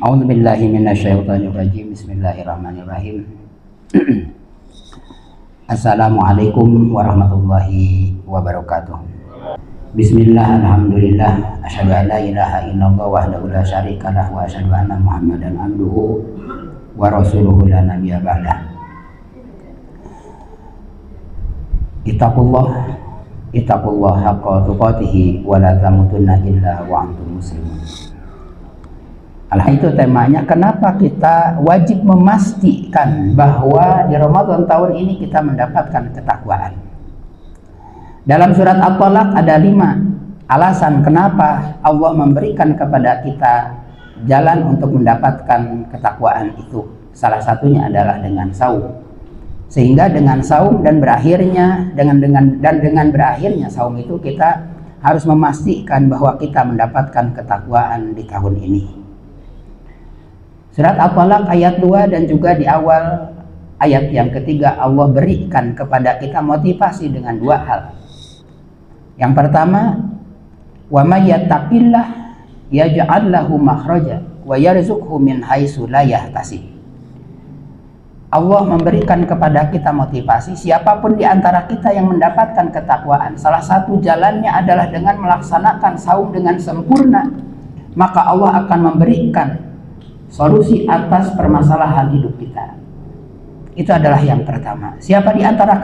A'udzubillahi minasyaitonirrajim. Bismillahirrahmanirrahim. Assalamualaikum warahmatullahi wabarakatuh. Bismillah, alhamdulillah, asyhadu an la ilaha illallah wahdahu la syarikalah wa asyhadu anna Muhammadan abduhu wa rasuluhu la nabiyya ba'dah. Ittaqullah haqqa tuqatih wa la tamutunna illa wa antum muslimun. Itu temanya, kenapa kita wajib memastikan bahwa di Ramadan tahun ini kita mendapatkan ketakwaan. Dalam surat At-Talaq ada 5 alasan kenapa Allah memberikan kepada kita jalan untuk mendapatkan ketakwaan itu. Salah satunya adalah dengan saum. Sehingga dengan saum dan berakhirnya dengan berakhirnya saum itu kita harus memastikan bahwa kita mendapatkan ketakwaan di tahun ini. Surat At-Talaq ayat 2 dan juga di awal ayat yang ketiga Allah berikan kepada kita motivasi dengan 2 hal. Yang pertama, wa may yattaqillah yaj'al lahu makhraja wa yarzuqhu min haitsu la yahtasib. Allah memberikan kepada kita motivasi, siapapun di antara kita yang mendapatkan ketakwaan, salah satu jalannya adalah dengan melaksanakan saum dengan sempurna, maka Allah akan memberikan solusi atas permasalahan hidup kita. Itu adalah yang pertama. Siapa di antara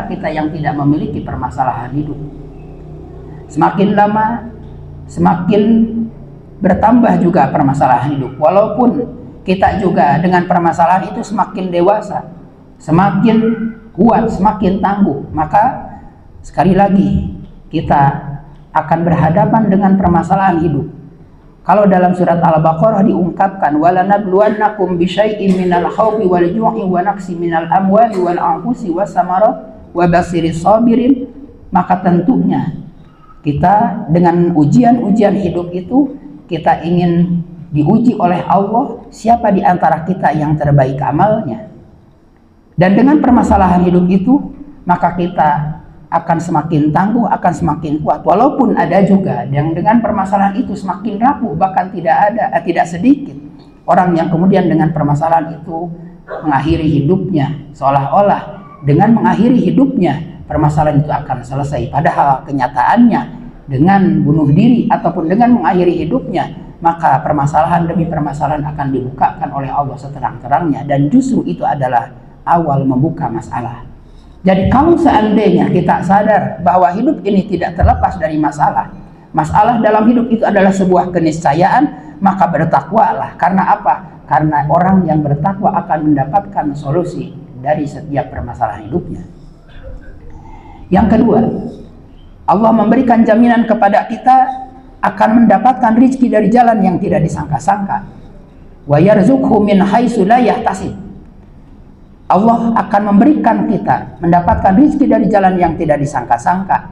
kita yang tidak memiliki permasalahan hidup? Semakin lama semakin bertambah juga permasalahan hidup. Walaupun kita juga dengan permasalahan itu semakin dewasa, semakin kuat, semakin tangguh, maka sekali lagi kita akan berhadapan dengan permasalahan hidup. Kalau dalam surat Al-Baqarah diungkapkan walanabluwannakum bisyai'in minal khawfi wal ju'i wa naqsi minal amwali wal anfusi was samarat wa basiris sabirin, maka tentunya kita dengan ujian-ujian hidup itu kita ingin diuji oleh Allah siapa di antara kita yang terbaik amalnya. Dan dengan permasalahan hidup itu maka kita akan semakin tangguh, akan semakin kuat. Walaupun ada juga yang dengan permasalahan itu semakin rapuh, bahkan tidak sedikit orang yang kemudian dengan permasalahan itu mengakhiri hidupnya, seolah-olah dengan mengakhiri hidupnya permasalahan itu akan selesai. Padahal kenyataannya dengan bunuh diri ataupun dengan mengakhiri hidupnya, maka permasalahan demi permasalahan akan dibukakan oleh Allah seterang-terangnya, dan justru itu adalah awal membuka masalah. Jadi kalau seandainya kita sadar bahwa hidup ini tidak terlepas dari masalah dalam hidup itu adalah sebuah keniscayaan, maka bertakwalah. Karena apa? Karena orang yang bertakwa akan mendapatkan solusi dari setiap permasalahan hidupnya. Yang kedua, Allah memberikan jaminan kepada kita akan mendapatkan rezeki dari jalan yang tidak disangka-sangka. Wa yarzuqhu min haitsu la yahtasib. Allah akan memberikan kita mendapatkan rezeki dari jalan yang tidak disangka-sangka,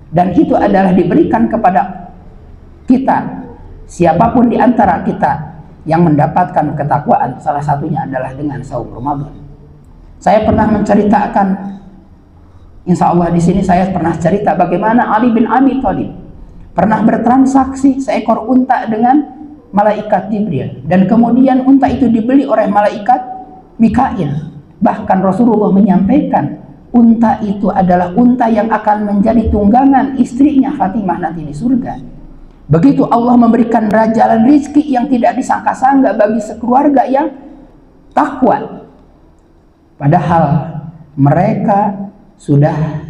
dan itu adalah diberikan kepada kita siapapun di antara kita yang mendapatkan ketakwaan. Salah satunya adalah dengan saum Ramadan. Saya pernah menceritakan, insya Allah di sini saya pernah cerita bagaimana Ali bin Abi Thalib pernah bertransaksi seekor unta dengan malaikat Jibril, dan kemudian unta itu dibeli oleh malaikat Mikail. Bahkan Rasulullah menyampaikan unta itu adalah unta yang akan menjadi tunggangan istrinya Fatimah nanti di surga. Begitu Allah memberikan jalan rezeki yang tidak disangka-sangka bagi sekeluarga yang takwa. Padahal mereka sudah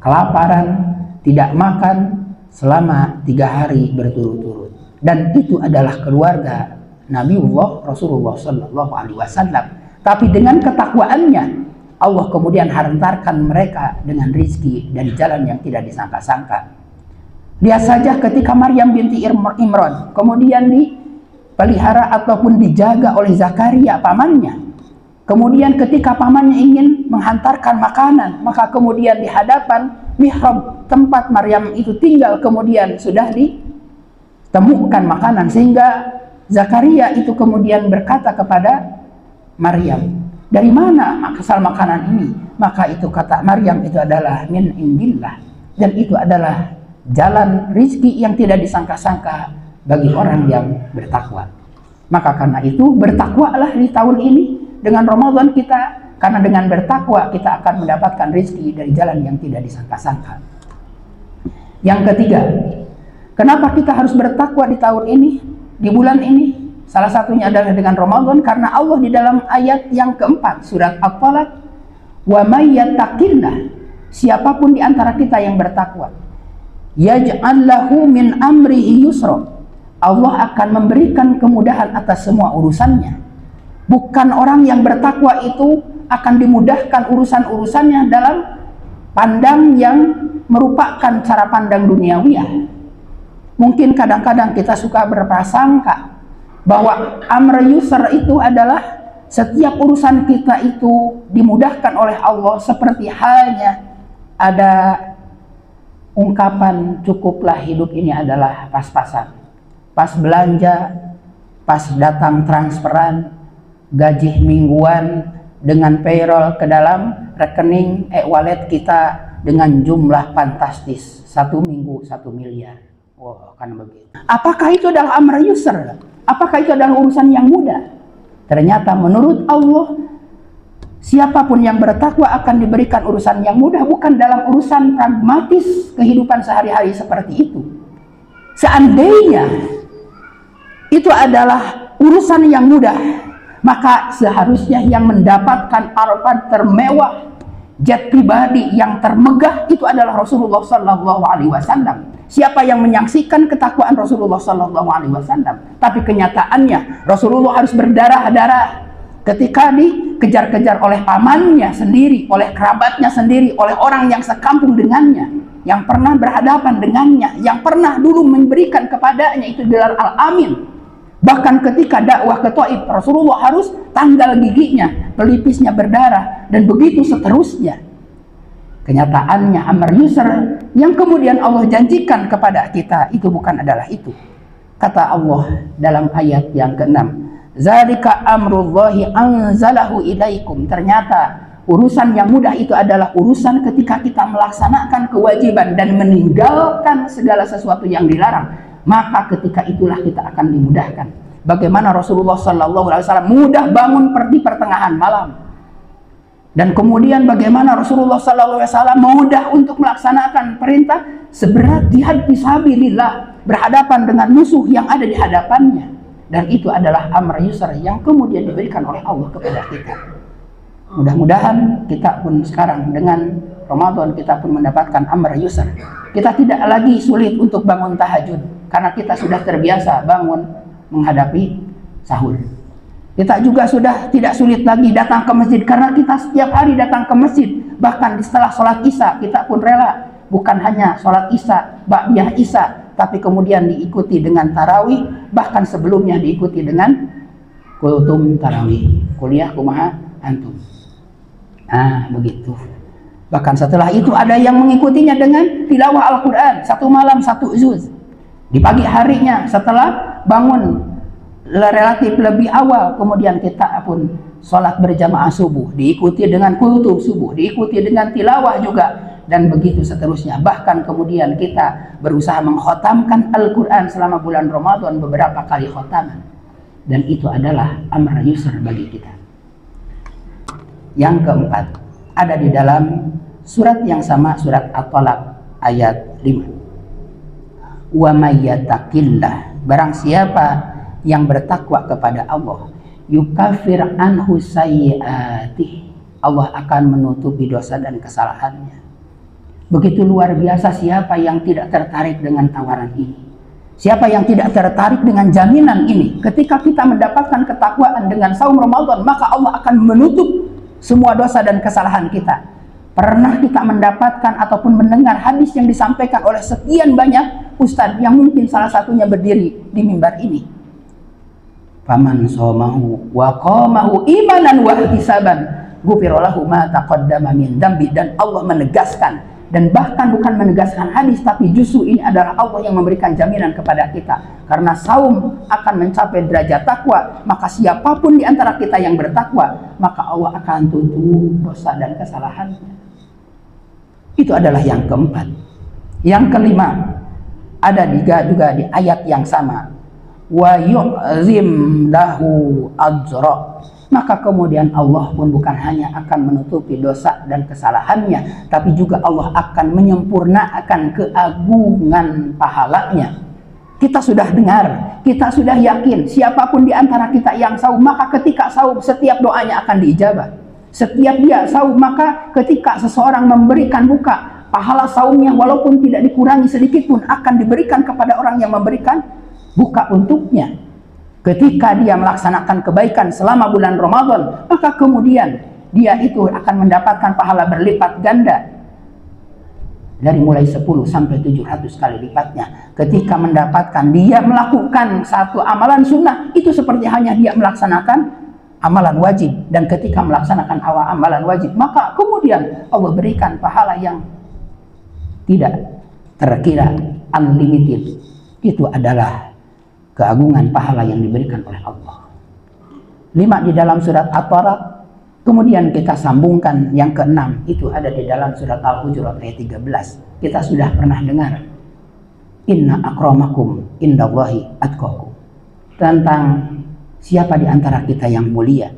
kelaparan, tidak makan selama 3 hari berturut-turut. Dan itu adalah keluarga Nabiullah Rasulullah Sallallahu Alaihi Wasallam. Tapi dengan ketakwaannya Allah kemudian hantarkan mereka dengan rezeki dari jalan yang tidak disangka-sangka. Lihat saja ketika Maryam binti Imran kemudian dipelihara ataupun dijaga oleh Zakaria pamannya. Kemudian ketika pamannya ingin menghantarkan makanan, maka kemudian di hadapan mihrab tempat Maryam itu tinggal kemudian sudah ditemukan makanan, sehingga Zakaria itu kemudian berkata kepada Maryam, dari mana asal makanan ini? Maka itu kata Maryam, itu adalah min indillah, dan itu adalah jalan rizki yang tidak disangka-sangka bagi orang yang bertakwa. Maka karena itu bertakwalah di tahun ini dengan Ramadan kita, karena dengan bertakwa kita akan mendapatkan rezeki dari jalan yang tidak disangka-sangka. Yang ketiga, kenapa kita harus bertakwa di tahun ini, di bulan ini? Salah satunya adalah dengan Ramadan, karena Allah di dalam ayat yang keempat surat At-Talaq, wa may yattaqillah, siapapun di antara kita yang bertakwa, yaj'al lahu min amrihi yusra, Allah akan memberikan kemudahan atas semua urusannya. Bukan orang yang bertakwa itu akan dimudahkan urusan-urusannya dalam pandang yang merupakan cara pandang duniawiah. Mungkin kadang-kadang kita suka berprasangka bahwa amr yusr itu adalah setiap urusan kita itu dimudahkan oleh Allah, seperti halnya ada ungkapan cukuplah hidup ini adalah pas-pasan. Pas belanja, pas datang transferan, gaji mingguan dengan payroll ke dalam rekening e-wallet kita dengan jumlah fantastis, 1 minggu 1 miliar. Wow, kan begitu. Apakah itu adalah amr yusr? Apakah itu adalah urusan yang mudah? Ternyata menurut Allah, siapapun yang bertakwa akan diberikan urusan yang mudah, bukan dalam urusan pragmatis kehidupan sehari-hari seperti itu. Seandainya itu adalah urusan yang mudah, maka seharusnya yang mendapatkan arafat termewah, jet pribadi yang termegah itu adalah Rasulullah Sallallahu Alaihi Wasallam. Siapa yang menyaksikan ketakwaan Rasulullah Sallallahu Alaihi Wasallam? Tapi kenyataannya Rasulullah harus berdarah-darah ketika dikejar-kejar oleh pamannya sendiri, oleh kerabatnya sendiri, oleh orang yang sekampung dengannya, yang pernah berhadapan dengannya, yang pernah dulu memberikan kepadanya itu gelar Al-Amin. Bahkan ketika dakwah ke Taif, Rasulullah harus tanggal giginya, pelipisnya berdarah, dan begitu seterusnya. Kenyataannya amr yusr yang kemudian Allah janjikan kepada kita itu bukan adalah itu. Kata Allah dalam ayat yang ke-6, zalika amrullahi anzalahu ilaikum. Ternyata urusan yang mudah itu adalah urusan ketika kita melaksanakan kewajiban dan meninggalkan segala sesuatu yang dilarang. Maka ketika itulah kita akan dimudahkan. Bagaimana Rasulullah Sallallahu Alaihi Wasallam mudah bangun di pertengahan malam, dan kemudian bagaimana Rasulullah Sallallahu Alaihi Wasallam mudah untuk melaksanakan perintah seberat jihad fisabilillah, berhadapan dengan musuh yang ada di hadapannya. Dan itu adalah amr yusr yang kemudian diberikan oleh Allah kepada kita. Mudah-mudahan kita pun sekarang dengan Ramadan kita pun mendapatkan amr yusr. Kita tidak lagi sulit untuk bangun tahajud karena kita sudah terbiasa bangun menghadapi sahur. Kita juga sudah tidak sulit lagi datang ke masjid karena kita setiap hari datang ke masjid. Bahkan setelah sholat isya kita pun rela, bukan hanya sholat isya, ba'diyah isya, tapi kemudian diikuti dengan tarawih, bahkan sebelumnya diikuti dengan kultum tarawih, kuliah kumaha antum. Begitu. Bahkan setelah itu ada yang mengikutinya dengan tilawah Al-Quran, 1 malam 1 juz. Di pagi harinya setelah bangun relatif lebih awal, kemudian kita pun sholat berjamaah subuh, diikuti dengan kultum subuh, diikuti dengan tilawah juga, dan begitu seterusnya. Bahkan kemudian kita berusaha mengkhotamkan Al-Quran selama bulan Ramadan beberapa kali khotaman, dan itu adalah amr yusr bagi kita. Yang keempat ada di dalam surat yang sama, surat At-Talaq ayat 5. Wa may yattaqillah, barang siapa yang bertakwa kepada Allah, yukaffir anhu sayyi'atih, Allah akan menutupi dosa dan kesalahannya. Begitu luar biasa siapa yang tidak tertarik dengan tawaran ini. Siapa yang tidak tertarik dengan jaminan ini. Ketika kita mendapatkan ketakwaan dengan saum Ramadan, maka Allah akan menutup semua dosa dan kesalahan kita. Pernah kita mendapatkan ataupun mendengar hadis yang disampaikan oleh sekian banyak ustadz yang mungkin salah satunya berdiri di mimbar ini. Faman somahu wa qamahu imanan wa ihtisaban ghufira lahu ma taqaddama min dzambi. Dan Allah menegaskan, dan bahkan bukan menegaskan hadis, tapi justru ini adalah Allah yang memberikan jaminan kepada kita. Karena saum akan mencapai derajat takwa, maka siapapun di antara kita yang bertakwa, maka Allah akan tutup dosa dan kesalahannya. Itu adalah yang keempat. Yang kelima, ada juga di ayat yang sama, wa yu'zim lahu ajra. Maka kemudian Allah pun bukan hanya akan menutupi dosa dan kesalahannya, tapi juga Allah akan menyempurnakan keagungan pahalanya. Kita sudah dengar, kita sudah yakin, siapapun di antara kita yang saum, maka ketika saum setiap doanya akan diijabah. Setiap dia saum, maka ketika seseorang memberikan buka, pahala saumnya walaupun tidak dikurangi sedikit pun akan diberikan kepada orang yang memberikan buka untuknya. Ketika dia melaksanakan kebaikan selama bulan Ramadan, maka kemudian dia itu akan mendapatkan pahala berlipat ganda. Dari mulai 10 sampai 700 kali lipatnya. Ketika mendapatkan dia melakukan satu amalan sunnah, itu seperti hanya dia melaksanakan amalan wajib. Dan ketika melaksanakan amalan wajib, maka kemudian Allah berikan pahala yang tidak terkira, unlimited. Itu adalah keagungan pahala yang diberikan oleh Allah. 5 di dalam surat At-Tariq. Kemudian kita sambungkan yang ke-6, itu ada di dalam surat Al-Hujurat ayat 13. Kita sudah pernah dengar, inna akramakum indallahi atqakum, tentang siapa di antara kita yang mulia.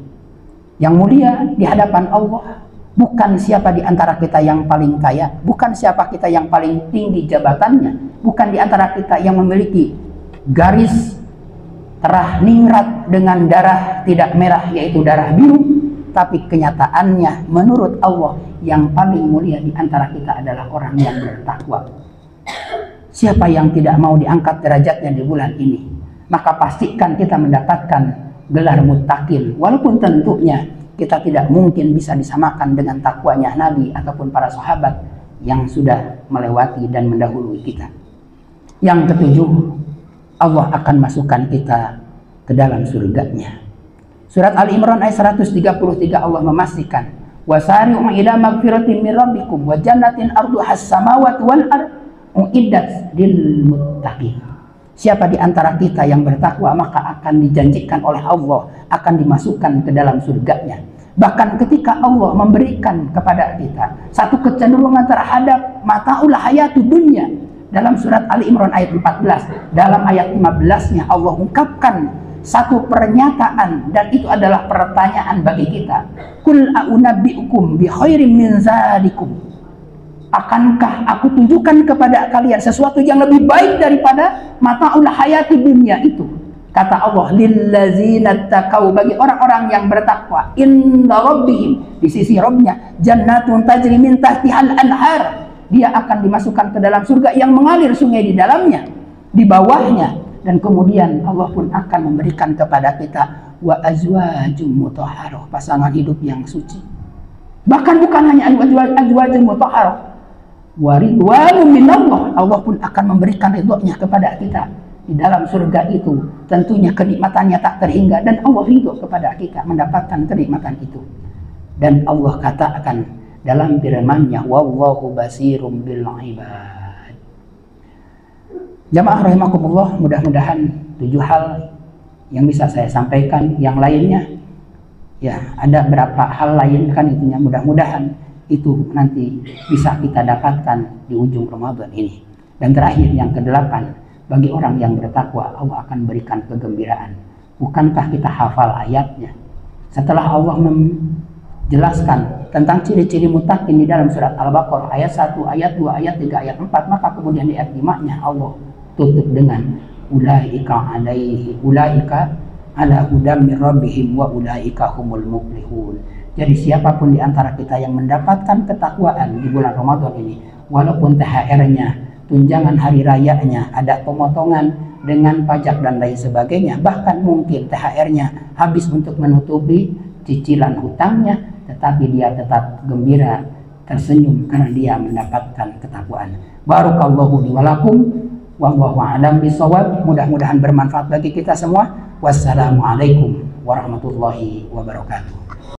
Yang mulia di hadapan Allah bukan siapa di antara kita yang paling kaya, bukan siapa kita yang paling tinggi jabatannya, bukan di antara kita yang memiliki garis terah ningrat dengan darah tidak merah, yaitu darah biru. Tapi kenyataannya menurut Allah yang paling mulia di antara kita adalah orang yang bertakwa. Siapa yang tidak mau diangkat derajatnya di bulan ini, maka pastikan kita mendapatkan gelar muttaqin. Walaupun tentunya kita tidak mungkin bisa disamakan dengan takwanya Nabi ataupun para sahabat yang sudah melewati dan mendahului kita. Yang ketujuh, Allah akan masukkan kita ke dalam surganya. Surat Ali Imran ayat 133 Allah memastikan, wasari'u ila magfiratin min rabbikum wa jannatin arduhas samawati wal ard uiddat lil muttaqin. Siapa di antara kita yang bertakwa, maka akan dijanjikan oleh Allah akan dimasukkan ke dalam surganya. Bahkan ketika Allah memberikan kepada kita satu kecenderungan terhadap mataul hayatud dunya, dalam surat Ali Imran ayat 14, dalam ayat 15-nya Allah ungkapkan satu pernyataan, dan itu adalah pertanyaan bagi kita. Qul a'unabbi'ukum bi khairin min zalikum. Akankah aku tunjukkan kepada kalian sesuatu yang lebih baik daripada mataul hayati dunia itu? Kata Allah, lillazina taqau, bagi orang-orang yang bertakwa, inda rabbihim, di sisi Rabbnya, jannatun tajri min tahtihal anhar. Dia akan dimasukkan ke dalam surga yang mengalir sungai di dalamnya, di bawahnya. Dan kemudian Allah pun akan memberikan kepada kita wa azwajum mutahharah, pasangan hidup yang suci. Bahkan bukan hanya azwajum mutahharah, wa ridwanun minallah, Allah pun akan memberikan ridhonya kepada kita di dalam surga itu. Tentunya kenikmatannya tak terhingga, dan Allah ridho kepada kita mendapatkan kenikmatan itu. Dan Allah katakan dalam firman-Nya, wallahu basirum bil ibad. Jamaah rahimakumullah, mudah-mudahan 7 hal yang bisa saya sampaikan. Yang lainnya, ya ada berapa hal lain kan itunya, mudah-mudahan itu nanti bisa kita dapatkan di ujung Ramadan ini. Dan terakhir, yang ke-8, bagi orang yang bertakwa Allah akan berikan kegembiraan. Bukankah kita hafal ayatnya? Setelah Allah menjelaskan tentang ciri-ciri muttaqin di dalam surat Al-Baqarah ayat 1, ayat 2, ayat 3, ayat 4, maka kemudian di ayat 5-nya Allah tutup dengan ulaika ala hudam min rabbihim wa ulaika humul muflihun. Jadi siapapun di antara kita yang mendapatkan ketakwaan di bulan Ramadan ini, walaupun THR-nya, tunjangan hari rayanya, ada pemotongan dengan pajak dan lain sebagainya, bahkan mungkin THR-nya habis untuk menutupi cicilan hutangnya, tetapi dia tetap gembira, tersenyum karena dia mendapatkan ketakwaan. Barakallahu li wa lakum. Wallahu a'lam bishawab. Mudah-mudahan bermanfaat bagi kita semua. Wassalamualaikum warahmatullahi wabarakatuh.